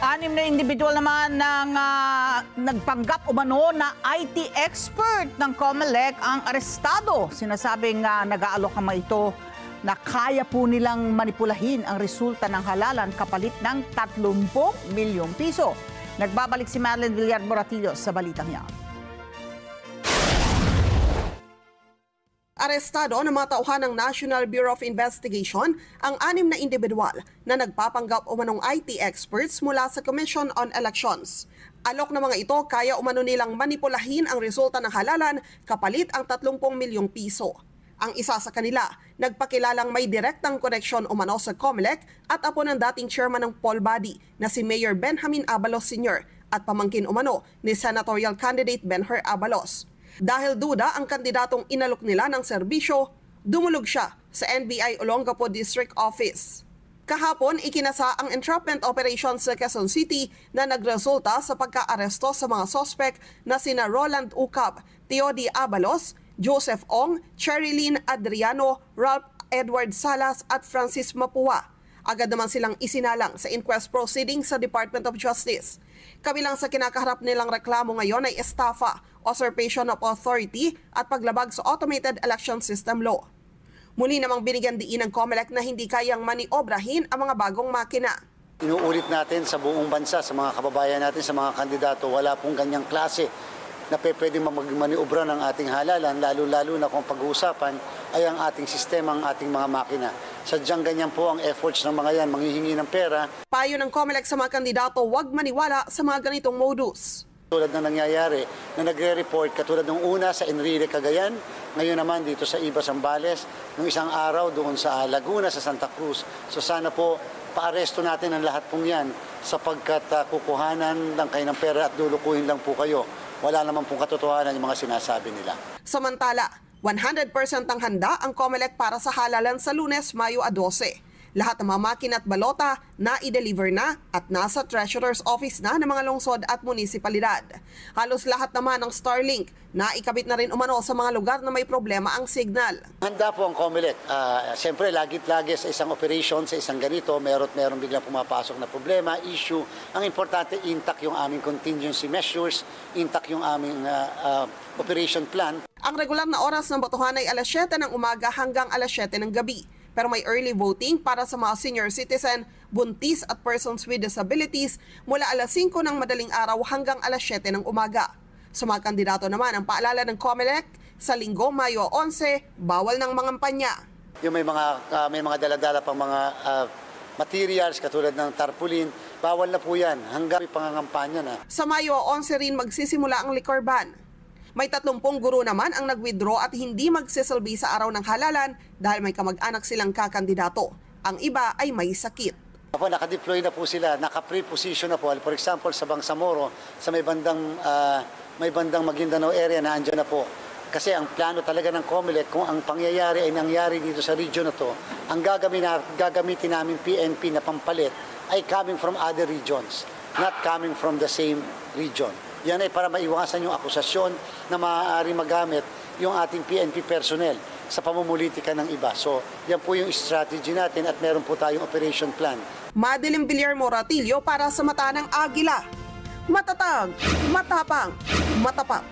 Anim na individual naman ng nagpanggap umano na IT expert ng COMELEC ang arestado. Sinasabing nag-aalok ang mga ito na kaya po nilang manipulahin ang resulta ng halalan kapalit ng 30 milyong piso. Nagbabalik si Madeline Villar-Moratillo sa balitang yan. Arestado ng mga tauhan ng National Bureau of Investigation ang 6 na individual na nagpapanggap umanong IT experts mula sa Commission on Elections. Alok ng mga ito kaya umano nilang manipulahin ang resulta ng halalan kapalit ang 30 milyong piso. Ang isa sa kanila, nagpakilalang may direktang koneksyon umano sa COMELEC at apo ng dating chairman ng poll body na si Mayor Benjamin Abalos Sr. at pamangkin umano ni senatorial candidate Benher Abalos. Dahil duda ang kandidatong inalok nila ng serbisyo, dumulog siya sa NBI Olongapo District Office. Kahapon, ikinasa ang entrapment operation sa Quezon City na nagresulta sa pagka-aresto sa mga sospek na sina Roland Ucab, Teody Abalos, Joseph Ong, Cherilyn Adriano, Ralph Edward Salas at Francis Mapua. Agad naman silang isinalang sa inquest proceedings sa Department of Justice. Kabilang sa kinakaharap nilang reklamo ngayon ay estafa, usurpation of authority at paglabag sa Automated Election System Law. Muli namang binigyan diin ng COMELEC na hindi kayang maniobrahin ang mga bagong makina. Inuulit natin sa buong bansa, sa mga kababayan natin, sa mga kandidato, wala pong ganyang klase na pwedeng maniobra ng ating halalan, lalo-lalo na kung pag-uusapan ay ang ating sistema, ang ating mga makina. Sadyang ganyan po ang efforts ng mga yan, manghihingi ng pera. Payo ng COMELEC sa mga kandidato, huwag maniwala sa mga ganitong modus. Tulad na nangyayari na nagre-report katulad ng una sa Enrile, Cagayan, ngayon naman dito sa Iba, Zambales, nung isang araw doon sa Laguna, sa Santa Cruz. So sana po paaresto natin ang lahat pong yan sapagkat kukuhanan lang kayo ng pera at lulukuhin lang po kayo. Wala naman pong katotohanan yung mga sinasabi nila. Samantala, 100% ang handa ang COMELEC para sa halalan sa Lunes, Mayo 12. Lahat ng mga makina at balota na i-deliver na at nasa Treasurer's Office na ng mga lungsod at munisipalidad. Halos lahat naman ng Starlink na ikabit na rin umano sa mga lugar na may problema ang signal. Handa po ang COMELEC. Siyempre, lagi sa isang operation, sa isang ganito, meron biglang pumapasok na problema, issue. Ang importante, intact yung aming contingency measures, intact yung aming operation plan. Ang regular na oras ng botohan ay alas 7 ng umaga hanggang alas 7 ng gabi. Pero may early voting para sa mga senior citizen, buntis at persons with disabilities mula alas 5 ng madaling araw hanggang alas 7 ng umaga. Sa mga kandidato naman, ang paalala ng COMELEC, sa Linggo, Mayo 11, bawal ng mangampanya. Yung may mga dala-dala pang mga materials katulad ng tarpaulin, bawal na po yan hanggang may pangangampanya na. Sa Mayo 11 rin magsisimula ang liquor ban. May 30 guro naman ang nag-withdraw at hindi magsisilbi sa araw ng halalan dahil may kamag-anak silang kakandidato. Ang iba ay may sakit. Nakadeploy na po sila, naka-pre-position na po. For example, sa Bangsamoro, sa may bandang Maguindanao area na andyan na po. Kasi ang plano talaga ng COMELEC, kung ang pangyayari ay nangyari dito sa region na to, ang gagamitin namin PNP na pampalit ay coming from other regions, not coming from the same region. Yan ay para maiwasan yung akusasyon na maaari magamit yung ating PNP personnel sa pamumulitika ng iba. So, yan po yung strategy natin at meron po tayong operation plan. Madeline Villar-Moratillo para sa Mata ng Agila. Matatag, matapang, matapat.